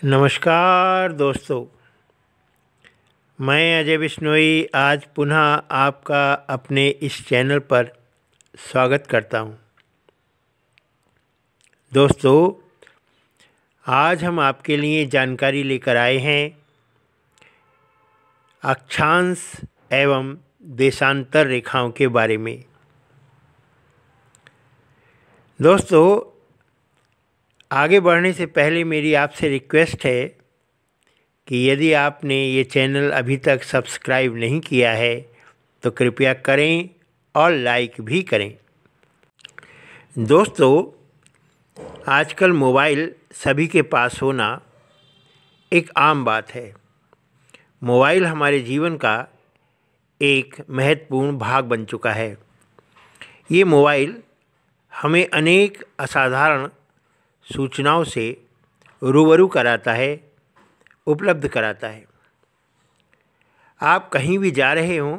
नमस्कार दोस्तों, मैं अजय बिश्नोई आज पुनः आपका अपने इस चैनल पर स्वागत करता हूं। दोस्तों, आज हम आपके लिए जानकारी लेकर आए हैं अक्षांश एवं देशांतर रेखाओं के बारे में। दोस्तों, आगे बढ़ने से पहले मेरी आपसे रिक्वेस्ट है कि यदि आपने ये चैनल अभी तक सब्सक्राइब नहीं किया है तो कृपया करें और लाइक भी करें। दोस्तों, आजकल मोबाइल सभी के पास होना एक आम बात है। मोबाइल हमारे जीवन का एक महत्वपूर्ण भाग बन चुका है। ये मोबाइल हमें अनेक असाधारण सूचनाओं से रूबरू कराता है, उपलब्ध कराता है। आप कहीं भी जा रहे हों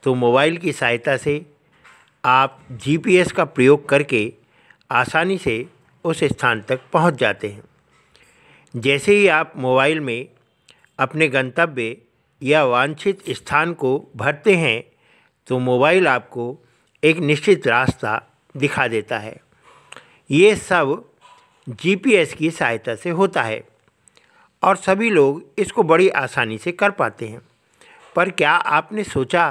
तो मोबाइल की सहायता से आप जीपीएस का प्रयोग करके आसानी से उस स्थान तक पहुंच जाते हैं। जैसे ही आप मोबाइल में अपने गंतव्य या वांछित स्थान को भरते हैं तो मोबाइल आपको एक निश्चित रास्ता दिखा देता है। ये सब जीपीएस की सहायता से होता है और सभी लोग इसको बड़ी आसानी से कर पाते हैं। पर क्या आपने सोचा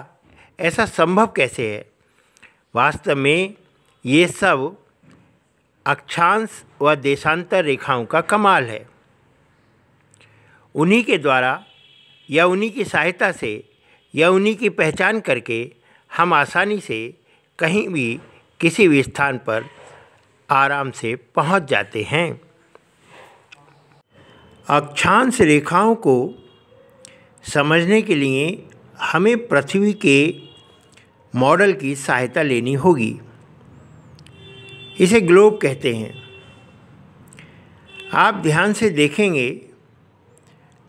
ऐसा संभव कैसे है? वास्तव में ये सब अक्षांश व देशांतर रेखाओं का कमाल है। उन्हीं के द्वारा या उन्हीं की सहायता से या उन्हीं की पहचान करके हम आसानी से कहीं भी किसी भी स्थान पर आराम से पहुंच जाते हैं। अक्षांश रेखाओं को समझने के लिए हमें पृथ्वी के मॉडल की सहायता लेनी होगी। इसे ग्लोब कहते हैं। आप ध्यान से देखेंगे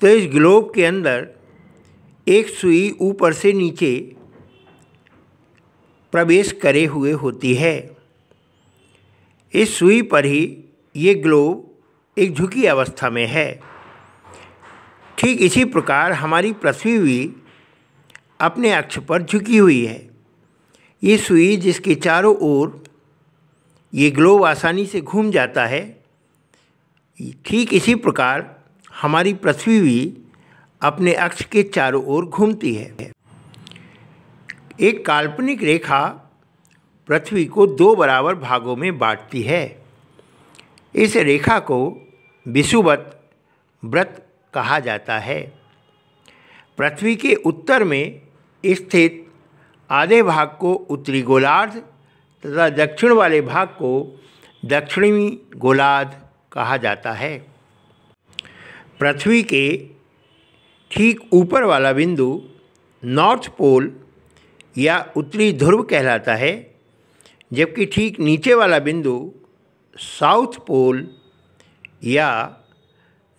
तो इस ग्लोब के अंदर एक सुई ऊपर से नीचे प्रवेश करे हुए होती है। इस सुई पर ही ये ग्लोब एक झुकी अवस्था में है। ठीक इसी प्रकार हमारी पृथ्वी भी अपने अक्ष पर झुकी हुई है। ये सुई जिसके चारों ओर ये ग्लोब आसानी से घूम जाता है, ठीक इसी प्रकार हमारी पृथ्वी भी अपने अक्ष के चारों ओर घूमती है। एक काल्पनिक रेखा पृथ्वी को दो बराबर भागों में बांटती है। इस रेखा को विषुवत वृत्त कहा जाता है। पृथ्वी के उत्तर में स्थित आधे भाग को उत्तरी गोलार्ध तथा दक्षिण वाले भाग को दक्षिणी गोलार्ध कहा जाता है। पृथ्वी के ठीक ऊपर वाला बिंदु नॉर्थ पोल या उत्तरी ध्रुव कहलाता है, जबकि ठीक नीचे वाला बिंदु साउथ पोल या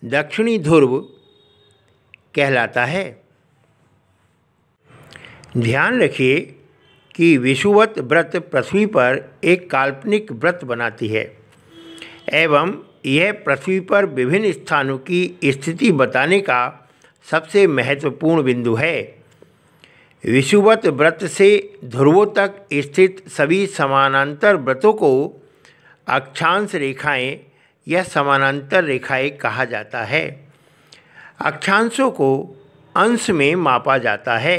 दक्षिणी ध्रुव कहलाता है। ध्यान रखिए कि विषुवत वृत्त पृथ्वी पर एक काल्पनिक वृत्त बनाती है एवं यह पृथ्वी पर विभिन्न स्थानों की स्थिति बताने का सबसे महत्वपूर्ण बिंदु है। विषुवत वृत्त से ध्रुवों तक स्थित सभी समानांतर वृत्तों को अक्षांश रेखाएं या समानांतर रेखाएं कहा जाता है। अक्षांशों को अंश में मापा जाता है।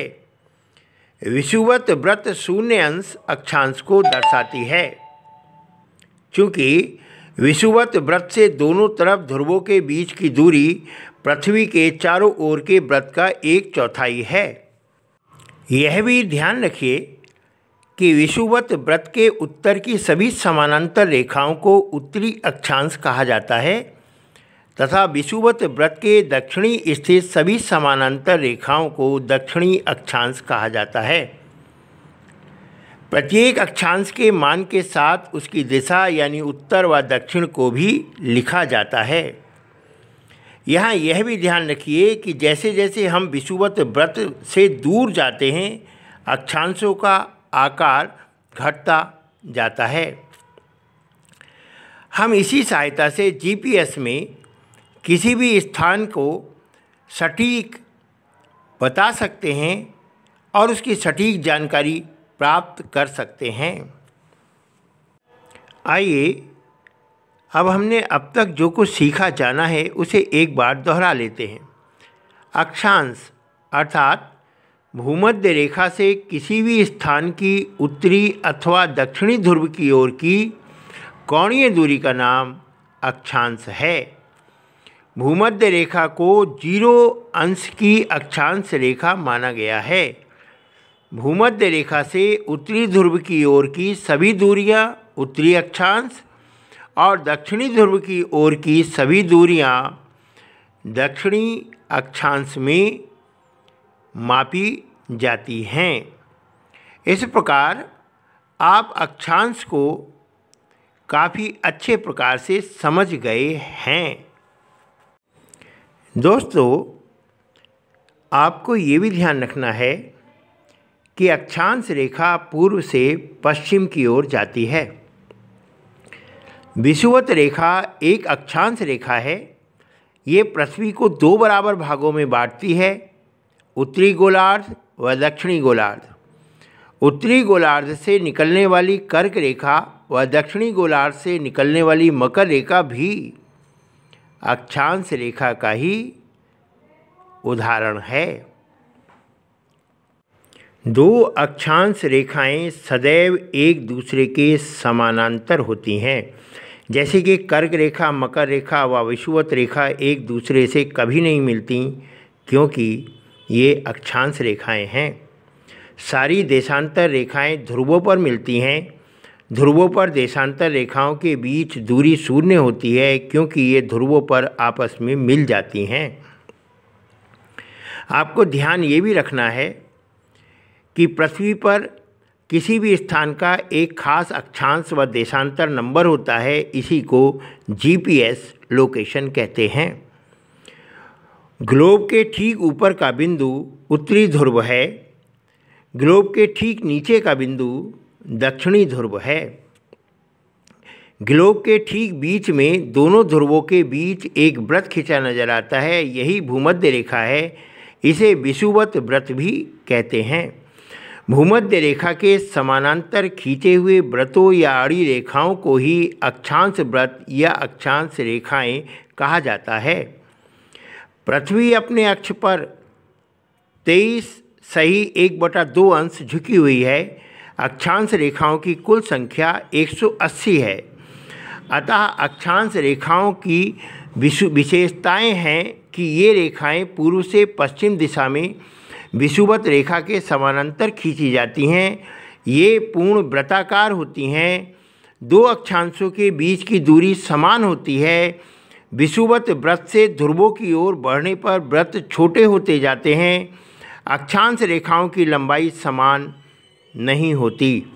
विषुवत वृत्त शून्य अंश अक्षांश को दर्शाती है। चूँकि विषुवत वृत्त से दोनों तरफ ध्रुवों के बीच की दूरी पृथ्वी के चारों ओर के वृत्त का 1/4 है। यह भी ध्यान रखिए कि विषुवत वृत्त के उत्तर की सभी समानांतर रेखाओं को उत्तरी अक्षांश कहा जाता है तथा विषुवत वृत्त के दक्षिणी स्थित सभी समानांतर रेखाओं को दक्षिणी अक्षांश कहा जाता है। प्रत्येक अक्षांश के मान के साथ उसकी दिशा यानी उत्तर व दक्षिण को भी लिखा जाता है। यहाँ यह भी ध्यान रखिए कि जैसे जैसे हम विषुवत वृत्त से दूर जाते हैं अक्षांशों का आकार घटता जाता है। हम इसी सहायता से जीपीएस में किसी भी स्थान को सटीक बता सकते हैं और उसकी सटीक जानकारी प्राप्त कर सकते हैं। आइए अब हमने अब तक जो कुछ सीखा जाना है उसे एक बार दोहरा लेते हैं। अक्षांश अर्थात भूमध्य रेखा से किसी भी स्थान की उत्तरी अथवा दक्षिणी ध्रुव की ओर की कोणीय दूरी का नाम अक्षांश है। भूमध्य रेखा को 0 अंश की अक्षांश रेखा माना गया है। भूमध्य रेखा से उत्तरी ध्रुव की ओर की सभी दूरियां उत्तरी अक्षांश और दक्षिणी ध्रुव की ओर की सभी दूरियां दक्षिणी अक्षांश में मापी जाती हैं। इस प्रकार आप अक्षांश को काफ़ी अच्छे प्रकार से समझ गए हैं। दोस्तों, आपको ये भी ध्यान रखना है कि अक्षांश रेखा पूर्व से पश्चिम की ओर जाती है। विषुवत रेखा एक अक्षांश रेखा है। ये पृथ्वी को 2 बराबर भागों में बांटती है, उत्तरी गोलार्ध व दक्षिणी गोलार्ध। उत्तरी गोलार्ध से निकलने वाली कर्क रेखा व दक्षिणी गोलार्ध से निकलने वाली मकर रेखा भी अक्षांश रेखा का ही उदाहरण है। 2 अक्षांश रेखाएं सदैव एक दूसरे के समानांतर होती हैं, जैसे कि कर्क रेखा, मकर रेखा व विषुवत रेखा एक दूसरे से कभी नहीं मिलती, क्योंकि ये अक्षांश रेखाएं हैं। सारी देशांतर रेखाएं ध्रुवों पर मिलती हैं। ध्रुवों पर देशांतर रेखाओं के बीच दूरी 0 होती है, क्योंकि ये ध्रुवों पर आपस में मिल जाती हैं। आपको ध्यान ये भी रखना है कि पृथ्वी पर किसी भी स्थान का एक खास अक्षांश व देशांतर नंबर होता है। इसी को जीपीएस लोकेशन कहते हैं। ग्लोब के ठीक ऊपर का बिंदु उत्तरी ध्रुव है। ग्लोब के ठीक नीचे का बिंदु दक्षिणी ध्रुव है। ग्लोब के ठीक बीच में दोनों ध्रुवों के बीच एक वृत्त खिंचा नजर आता है, यही भूमध्य रेखा है। इसे विषुवत वृत्त भी कहते हैं। भूमध्य रेखा के समानांतर खींचे हुए वृत्तों या आड़ी रेखाओं को ही अक्षांश वृत्त या अक्षांश रेखाएं कहा जाता है। पृथ्वी अपने अक्ष पर 23.1/2 अंश झुकी हुई है। अक्षांश रेखाओं की कुल संख्या 180 है। अतः अक्षांश रेखाओं की विशेषताएं हैं कि ये रेखाएं पूर्व से पश्चिम दिशा में विषुवत रेखा के समानांतर खींची जाती हैं। ये पूर्ण वृत्ताकार होती हैं। 2 अक्षांशों के बीच की दूरी समान होती है। विषुवत वृत्त से ध्रुवों की ओर बढ़ने पर वृत्त छोटे होते जाते हैं। अक्षांश रेखाओं की लंबाई समान नहीं होती।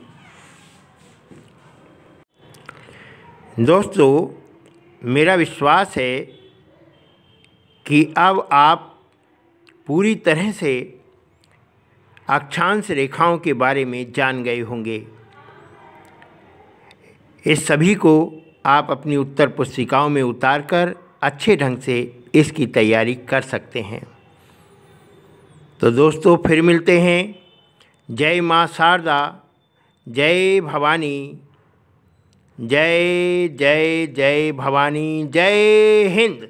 दोस्तों, मेरा विश्वास है कि अब आप पूरी तरह से अक्षांश रेखाओं के बारे में जान गए होंगे। इस सभी को आप अपनी उत्तर पुस्तिकाओं में उतारकर अच्छे ढंग से इसकी तैयारी कर सकते हैं। तो दोस्तों, फिर मिलते हैं। जय माँ शारदा, जय भवानी, जय जय जय भवानी, जय हिंद।